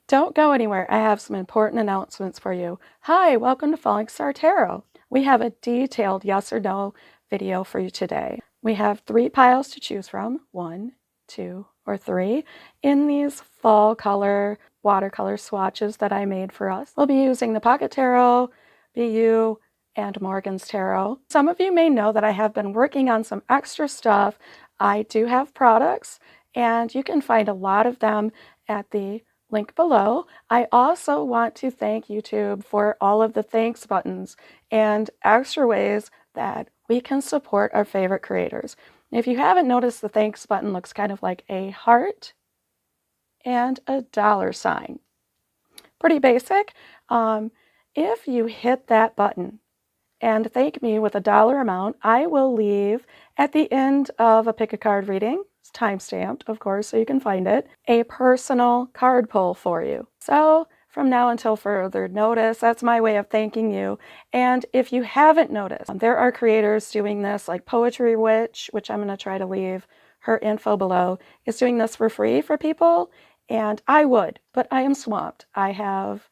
Don't go anywhere. I have some important announcements for you. Hi, welcome to Falling Star Tarot. We have a detailed yes or no video for you today. We have 3 piles to choose from, 1, 2, or 3, in these fall color watercolor swatches that I made for us. We'll be using the Pocket Tarot, BU, and Morgan's Tarot. Some of you may know that I have been working on some extra stuff. I do have products, and you can find a lot of them at the link below. I also want to thank YouTube for all of the thanks buttons and extra ways that we can support our favorite creators. If you haven't noticed, the thanks button looks kind of like a heart and a $sign. Pretty basic. If you hit that button and thank me with a dollar amount, I will leave at the end of a pick a card reading, it's time-stamped, of course, so you can find it, a personal card pull for you. So from now until further notice, that's my way of thanking you. And if you haven't noticed, there are creators doing this, like Poetry Witch, which I'm going to try to leave her info below, is doing this for free for people, and I would, but I am swamped. I have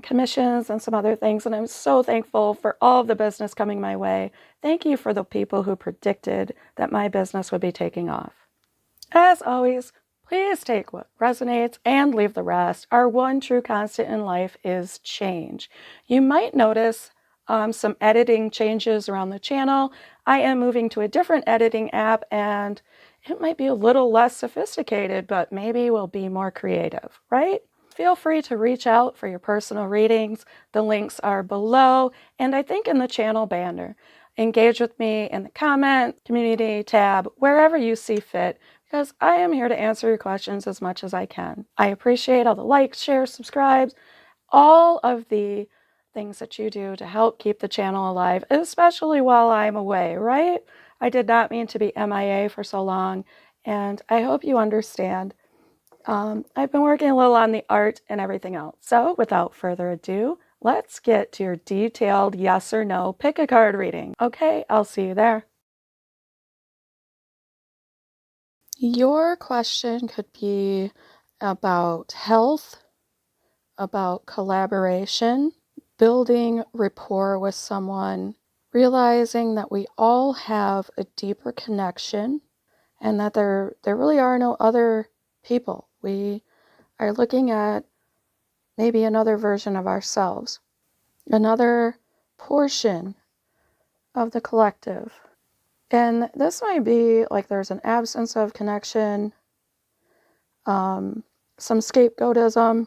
commissions and some other things, and I'm so thankful for all of the business coming my way. Thank you for the people who predicted that my business would be taking off. As always, please take what resonates and leave the rest. Our one true constant in life is change. You might notice some editing changes around the channel. I am moving to a different editing app, and it might be a little less sophisticated, but maybe we'll be more creative, right? Feel free to reach out for your personal readings. The links are below, and I think in the channel banner. Engage with me in the comment, community tab, wherever you see fit, because I am here to answer your questions as much as I can. I appreciate all the likes, shares, subscribes, all of the things that you do to help keep the channel alive, especially while I'm away, right? I did not mean to be MIA for so long, and I hope you understand. I've been working a little on the art and everything else. So without further ado, let's get to your detailed yes or no pick a card reading. Okay, I'll see you there. Your question could be about health, about collaboration, building rapport with someone, realizing that we all have a deeper connection and that there really are no other people. We are looking at maybe another version of ourselves, another portion of the collective. And this might be like there's an absence of connection, some scapegoatism,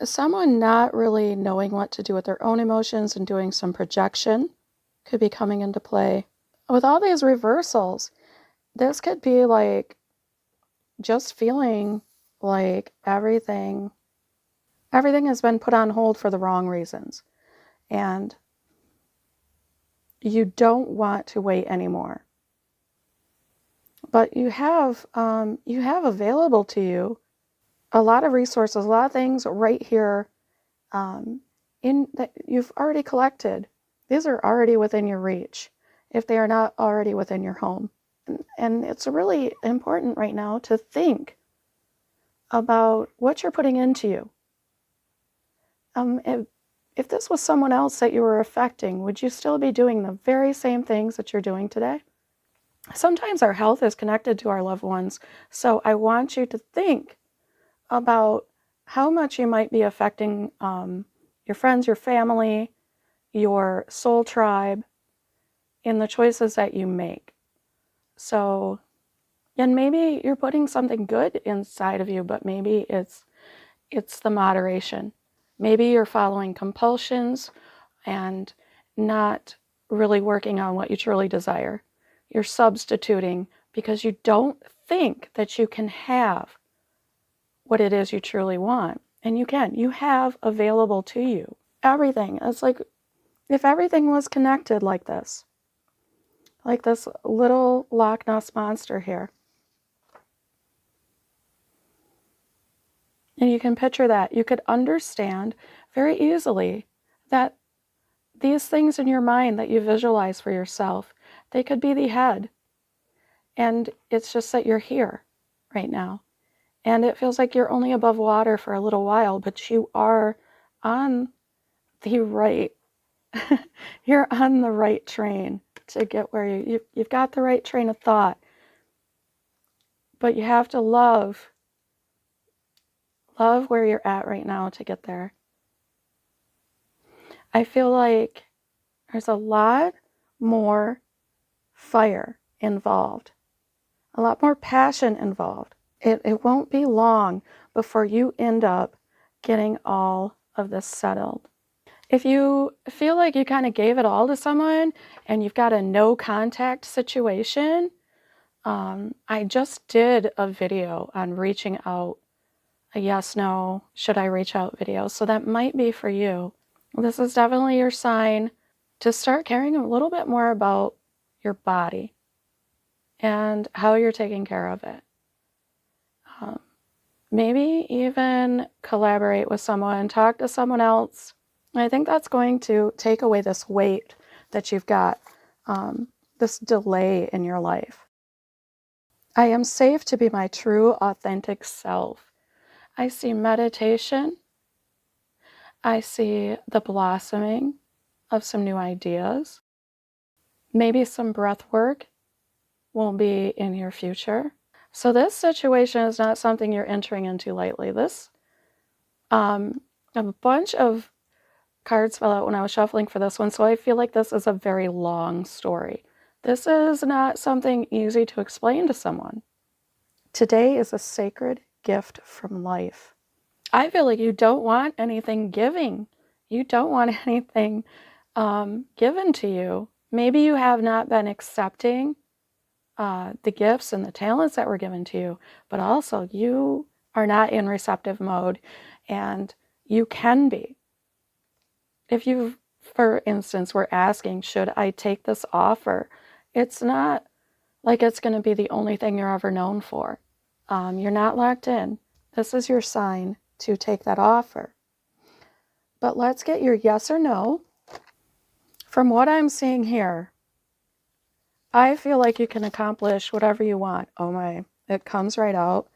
someone not really knowing what to do with their own emotions and doing some projection could be coming into play. With all these reversals, this could be like just feeling like everything has been put on hold for the wrong reasons. And you don't want to wait anymore. But you have available to you a lot of resources, a lot of things right here in that you've already collected. These are already within your reach if they are not already within your home. And it's really important right now to think about what you're putting into you. If this was someone else that you were affecting, would you still be doing the very same things that you're doing today? Sometimes our health is connected to our loved ones, so I want you to think about how much you might be affecting your friends, your family, your soul tribe in the choices that you make. So, and maybe you're putting something good inside of you, but maybe it's the moderation. Maybe you're following compulsions and not really working on what you truly desire. You're substituting because you don't think that you can have what it is you truly want. And you can. You have available to you everything. It's like if everything was connected like this little Loch Ness monster here. And you can picture that. You could understand very easily that these things in your mind that you visualize for yourself, they could be the head. And it's just that you're here right now. And it feels like you're only above water for a little while, but you are on the right, you're on the right train to get where you've got the right train of thought. But you have to love where you're at right now to get there. I feel like there's a lot more fire involved, a lot more passion involved. It won't be long before you end up getting all of this settled. If you feel like you kind of gave it all to someone and you've got a no contact situation, I just did a video on reaching out, a yes, no, should I reach out video. So that might be for you. This is definitely your sign to start caring a little bit more about your body and how you're taking care of it. Maybe even collaborate with someone, talk to someone else. I think that's going to take away this weight that you've got, this delay in your life. I am safe to be my true, authentic self. I see meditation. I see the blossoming of some new ideas. Maybe some breath work will be in your future. So this situation is not something you're entering into lightly. This, a bunch of cards fell out when I was shuffling for this one, so I feel like this is a very long story. This is not something easy to explain to someone. Today is a sacred gift from life. I feel like you don't want anything giving. You don't want anything given to you. Maybe you have not been accepting the gifts and the talents that were given to you, but also you are not in receptive mode, and you can be. If you, for instance, were asking, should I take this offer? It's not like it's going to be the only thing you're ever known for. You're not locked in. This is your sign to take that offer. But let's get your yes or no. From what I'm seeing here, I feel like you can accomplish whatever you want. Oh my, it comes right out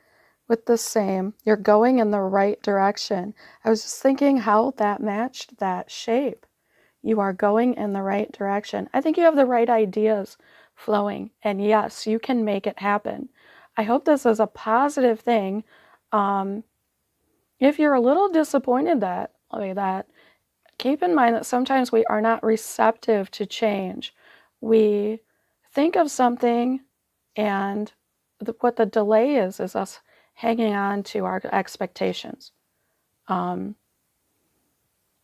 with the same. You're going in the right direction. I was just thinking how that matched that shape. You are going in the right direction. I think you have the right ideas flowing. And yes, you can make it happen. I hope this is a positive thing. If you're a little disappointed that, keep in mind that sometimes we are not receptive to change. We think of something, and what the delay is us hanging on to our expectations.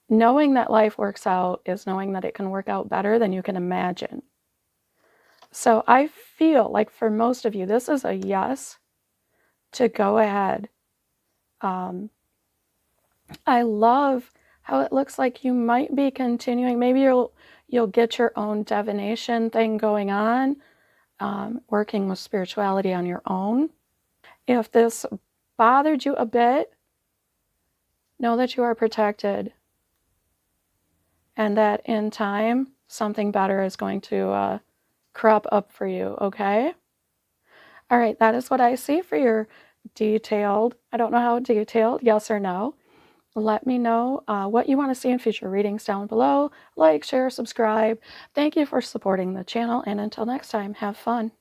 Knowing that life works out is knowing that it can work out better than you can imagine. So I feel like for most of you, this is a yes to go ahead. I love how it looks like you might be continuing. Maybe you'll get your own divination thing going on, working with spirituality on your own. If this bothered you a bit, know that you are protected, and that in time, something better is going to crop up for you, okay? All right, that is what I see for your detailed, I don't know how detailed, yes or no. Let me know what you want to see in future readings down below. Like, share, subscribe. Thank you for supporting the channel, and until next time, have fun.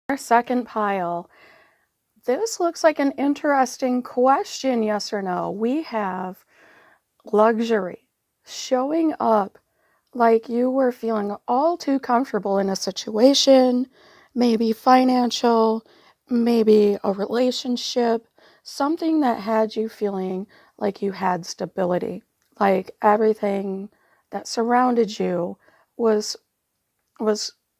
Our second pile. This looks like an interesting question, yes or no. We have luxury showing up like you were feeling all too comfortable in a situation, maybe financial, maybe a relationship, something that had you feeling like you had stability, like everything that surrounded you was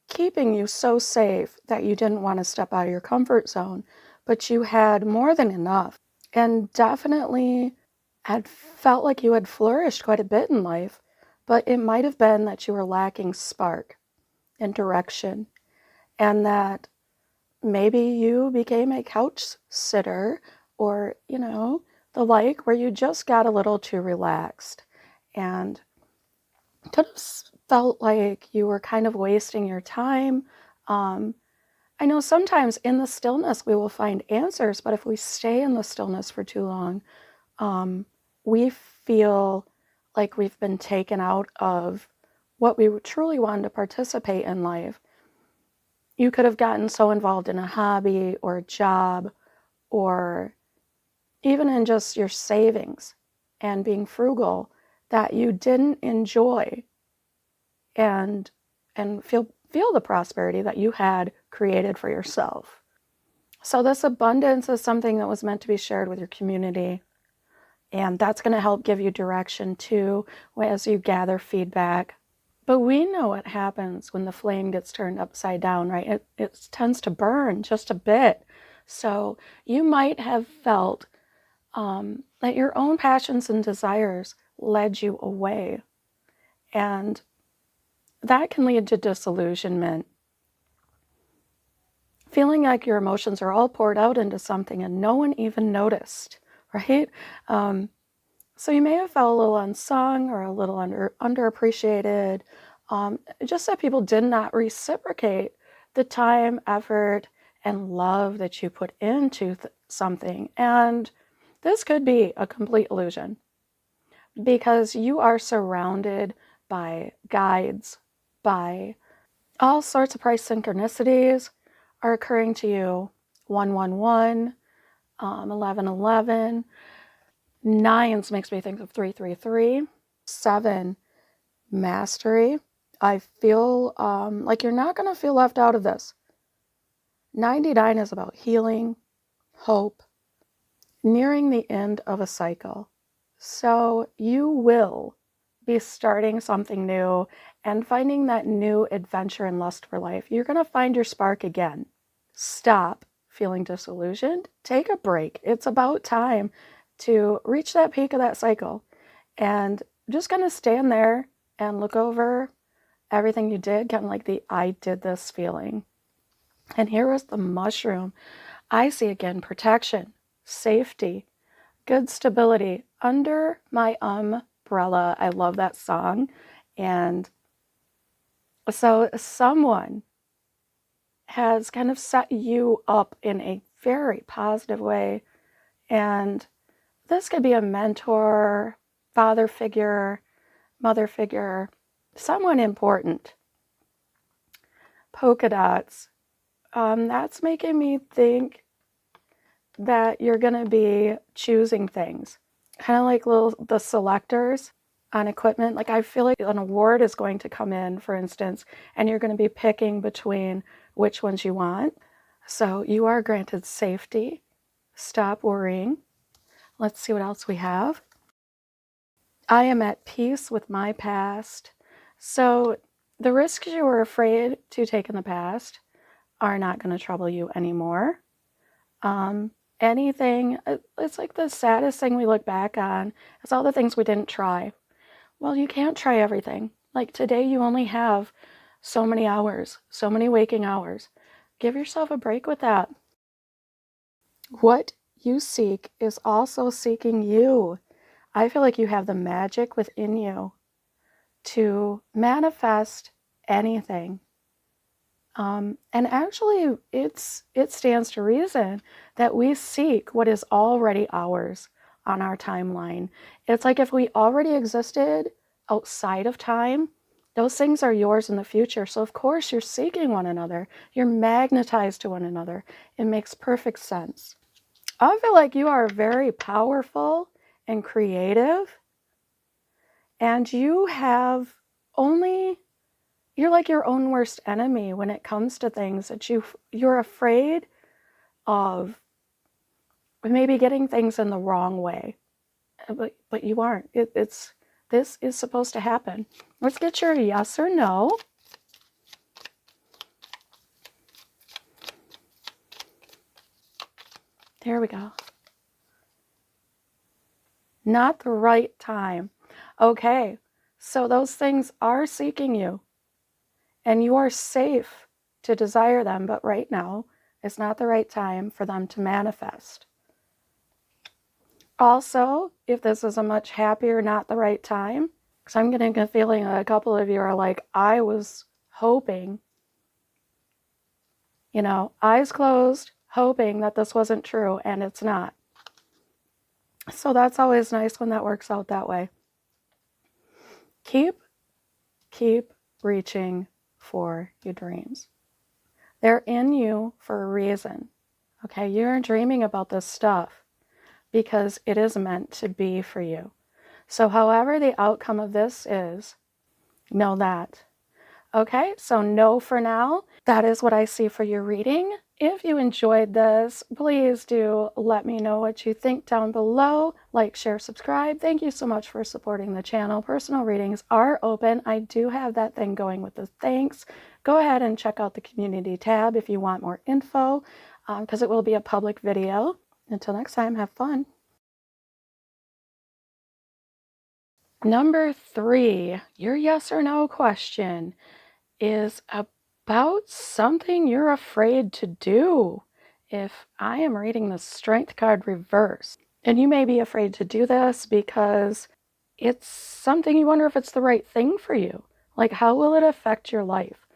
keeping you so safe that you didn't want to step out of your comfort zone, but you had more than enough, and definitely had felt like you had flourished quite a bit in life, but it might have been that you were lacking spark and direction, and that maybe you became a couch sitter or, the like, where you just got a little too relaxed and could have felt like you were kind of wasting your time. I know sometimes in the stillness we will find answers, but if we stay in the stillness for too long, we feel like we've been taken out of what we truly wanted to participate in life. You could have gotten so involved in a hobby or a job or even in just your savings and being frugal that you didn't enjoy and feel the prosperity that you had created for yourself. So this abundance is something that was meant to be shared with your community, and that's going to help give you direction too as you gather feedback. But we know what happens when the flame gets turned upside down, right? It tends to burn just a bit. So you might have felt that your own passions and desires led you away. And that can lead to disillusionment. Feeling like your emotions are all poured out into something and no one even noticed, right? So you may have felt a little unsung or a little underappreciated, just that people did not reciprocate the time, effort, and love that you put into something. And this could be a complete illusion because you are surrounded by guides, by all sorts of price synchronicities are occurring to you. 111, 1111. Nines makes me think of 333. 7, mastery. I feel like you're not going to feel left out of this. 99 is about healing, hope, nearing the end of a cycle. So you will be starting something new and finding that new adventure and lust for life. You're going to find your spark again. Stop feeling disillusioned. Take a break. It's about time to reach that peak of that cycle and just kind of stand there and look over everything you did, kind of like the I did this feeling. And here was the mushroom. I see again protection, safety, good stability under my umbrella. I love that song. And so someone has kind of set you up in a very positive way. And this could be a mentor, father figure, mother figure, someone important. Polka dots. That's making me think that you're going to be choosing things. Kind of like the selectors on equipment. Like I feel like an award is going to come in, for instance, and you're going to be picking between which ones you want. So you are granted safety. Stop worrying. Let's see what else we have. I am at peace with my past. So the risks you were afraid to take in the past are not going to trouble you anymore. Anything, it's like the saddest thing we look back on is all the things we didn't try. Well, you can't try everything. Like today, you only have so many hours, so many waking hours. Give yourself a break with that. What you seek is also seeking you. I feel like you have the magic within you to manifest anything. And actually, it stands to reason that we seek what is already ours on our timeline. It's like if we already existed outside of time, those things are yours in the future. So of course you're seeking one another. You're magnetized to one another. It makes perfect sense. I feel like you are very powerful and creative, and you're like your own worst enemy when it comes to things that you're afraid of maybe getting things in the wrong way, but you aren't. This is supposed to happen. Let's get your yes or no. There we go. Not the right time. Okay, so those things are seeking you, and you are safe to desire them, but right now is not the right time for them to manifest. Also, if this is a much happier, not the right time, because I'm getting a feeling that a couple of you are like, I was hoping, eyes closed, hoping that this wasn't true, and it's not. So that's always nice when that works out that way. Keep reaching for your dreams. They're in you for a reason. Okay, you're dreaming about this stuff because it is meant to be for you. So however the outcome of this is, know that. Okay, so no for now. That is what I see for your reading. If you enjoyed this, please do let me know what you think down below. Like, share, subscribe. Thank you so much for supporting the channel. Personal readings are open. I do have that thing going with the thanks. Go ahead and check out the community tab if you want more info, because it will be a public video. Until next time, have fun. Number 3, your yes or no question is about something you're afraid to do. If I am reading the Strength card reverse, and you may be afraid to do this because it's something you wonder if it's the right thing for you. Like, how will it affect your life?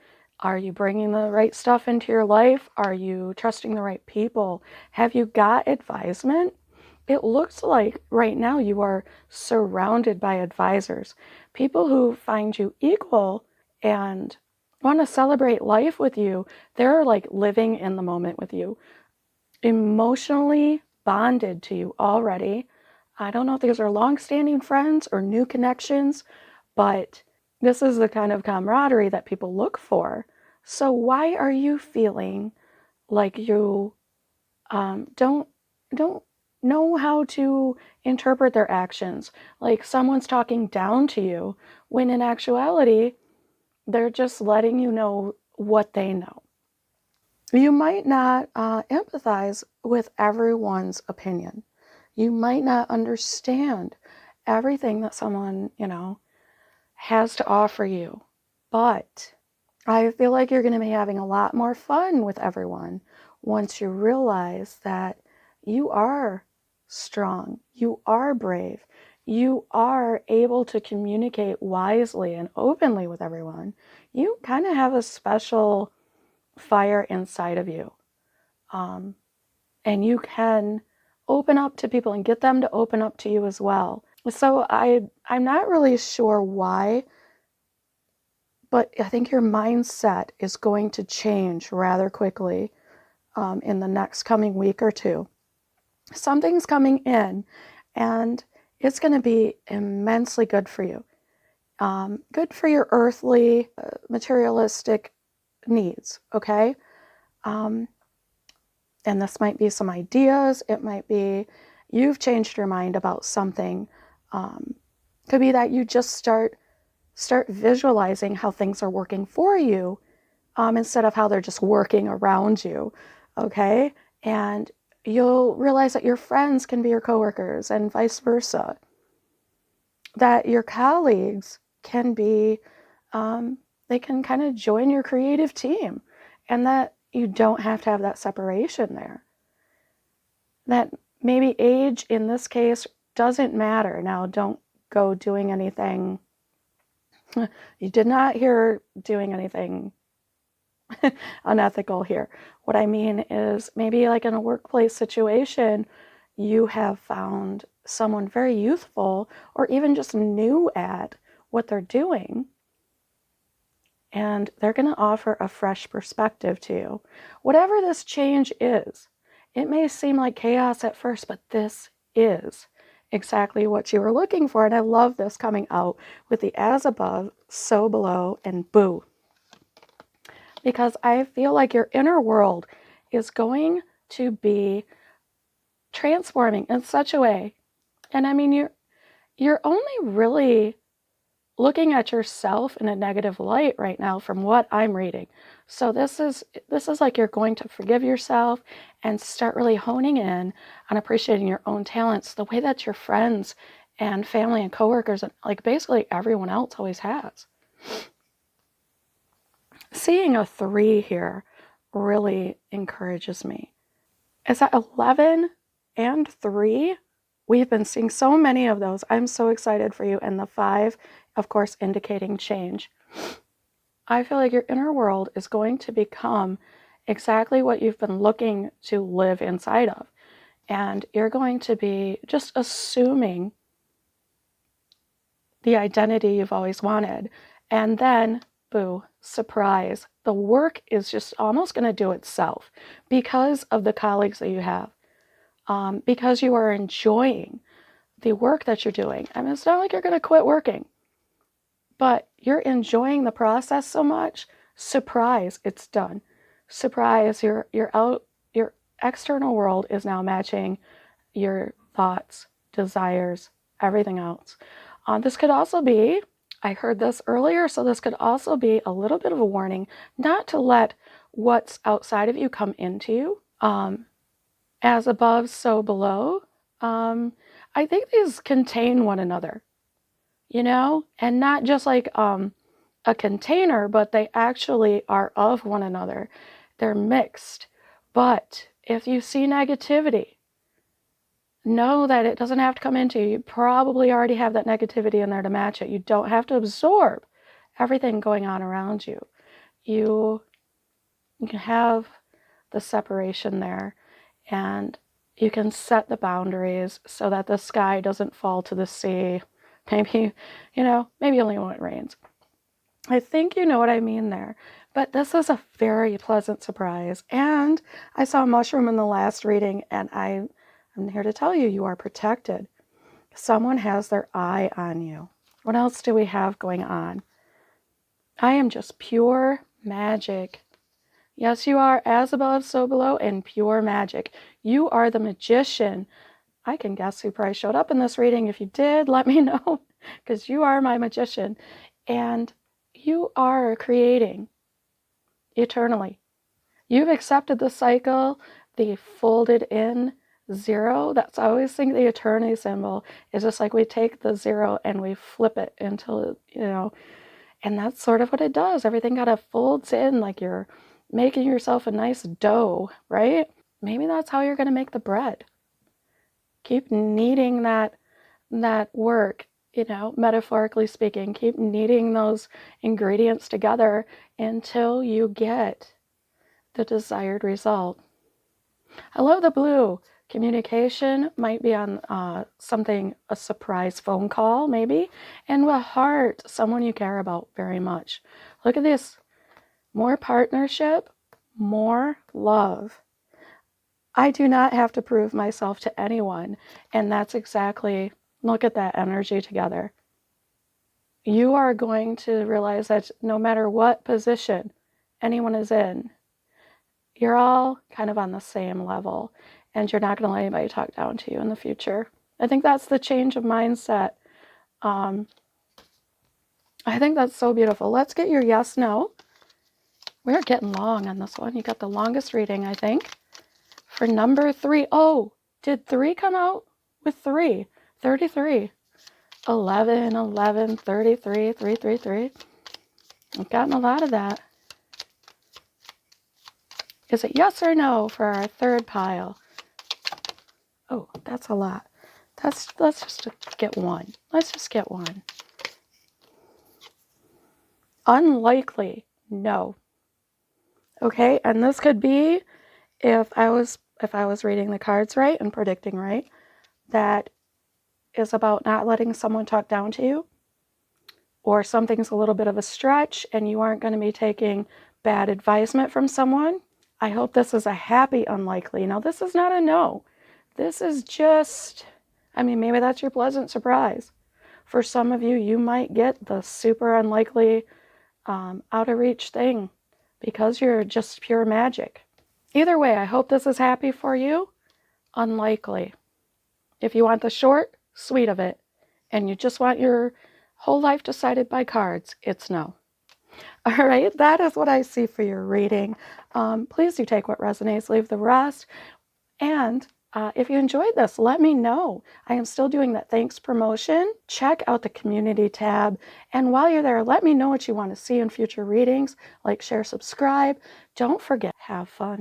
Are you bringing the right stuff into your life? Are you trusting the right people? Have you got advisement? It looks like right now you are surrounded by advisors, people who find you equal and want to celebrate life with you. They're like living in the moment with you, emotionally bonded to you already. I don't know if these are long-standing friends or new connections, but this is the kind of camaraderie that people look for. So why are you feeling like you don't know how to interpret their actions? Like someone's talking down to you, when in actuality, they're just letting you know what they know. You might not empathize with everyone's opinion. You might not understand everything that someone, has to offer you. But I feel like you're going to be having a lot more fun with everyone once you realize that you are strong, you are brave, you are able to communicate wisely and openly with everyone. You kind of have a special fire inside of you. And you can open up to people and get them to open up to you as well. So I'm not really sure why, but I think your mindset is going to change rather quickly in the next coming week or two. Something's coming in, and it's going to be immensely good for you. Good for your earthly, materialistic needs, okay? And this might be some ideas. It might be you've changed your mind about something. Could be that you just start visualizing how things are working for you instead of how they're just working around you, okay? And you'll realize that your friends can be your coworkers and vice versa. That your colleagues can be, they can kind of join your creative team, and that you don't have to have that separation there. That maybe age in this case doesn't matter. Now, don't go doing anything. You did not hear doing anything unethical here. What I mean is maybe like in a workplace situation, you have found someone very youthful or even just new at what they're doing, and they're going to offer a fresh perspective to you. Whatever this change is, it may seem like chaos at first, but this is exactly what you were looking for. And I love this coming out with the as above, so below, and boo. Because I feel like your inner world is going to be transforming in such a way. And I mean, you're only really looking at yourself in a negative light right now from what I'm reading. So this is like you're going to forgive yourself and start really honing in on appreciating your own talents the way that your friends and family and coworkers and like basically everyone else always has. Seeing a 3 here really encourages me. Is that 11 and 3? We've been seeing so many of those. I'm so excited for you. And the 5, of course, indicating change. I feel like your inner world is going to become exactly what you've been looking to live inside of. And you're going to be just assuming the identity you've always wanted. And then, boo, surprise, the work is just almost going to do itself because of the colleagues that you have, because you are enjoying the work that you're doing. I mean, it's not like you're going to quit working, but you're enjoying the process so much. Surprise, it's done. Surprise, your external world is now matching your thoughts, desires, everything else. This could also be, I heard this earlier, so this could also be a little bit of a warning not to let what's outside of you come into you. As above, so below. I think these contain one another, and not just like a container, but they actually are of one another. They're mixed. But if you see negativity, know that it doesn't have to come into you. You probably already have that negativity in there to match it. You don't have to absorb everything going on around you. You can have the separation there, and you can set the boundaries so that the sky doesn't fall to the sea. Maybe, maybe only when it rains. I think you know what I mean there. But this is a very pleasant surprise. And I saw a mushroom in the last reading, and I'm here to tell you, you are protected. Someone has their eye on you. What else do we have going on? I am just pure magic. Yes, you are as above, so below, and pure magic. You are the magician. I can guess who probably showed up in this reading. If you did, let me know, because you are my magician. And you are creating eternally. You've accepted the cycle, the folded in zero. That's, I always think the eternity symbol is just like we take the zero and we flip it until, and that's sort of what it does. Everything kind of folds in like you're making yourself a nice dough, right? Maybe that's how you're going to make the bread. Keep kneading that work, metaphorically speaking. Keep kneading those ingredients together until you get the desired result. I love the blue. Communication might be on a surprise phone call maybe, and with heart, someone you care about very much. Look at this. More partnership, more love. I do not have to prove myself to anyone, and that's exactly, look at that energy together. You are going to realize that no matter what position anyone is in, you're all kind of on the same level, and you're not going to let anybody talk down to you in the future. I think that's the change of mindset. I think that's so beautiful. Let's get your yes, no. We're getting long on this one. You got the longest reading, I think. For number 3. Oh, did 3 come out with 3? 33. 11, 11, 33, 333. I've gotten a lot of that. Is it yes or no for our third pile? Oh, that's a lot. Let's just get one. Let's just get one. Unlikely, no. Okay, and this could be if I was reading the cards right and predicting right, that is about not letting someone talk down to you, or something's a little bit of a stretch and you aren't going to be taking bad advisement from someone. I hope this is a happy unlikely. Now, this is not a no. This is just, maybe that's your pleasant surprise. For some of you, you might get the super unlikely, out of reach thing because you're just pure magic. Either way, I hope this is happy for you. Unlikely. If you want the short, sweet of it, and you just want your whole life decided by cards, it's no. All right, that is what I see for your reading. Please do take what resonates, leave the rest. And if you enjoyed this, let me know. I am still doing that thanks promotion. Check out the community tab. And while you're there, let me know what you want to see in future readings. Like, share, subscribe. Don't forget, have fun.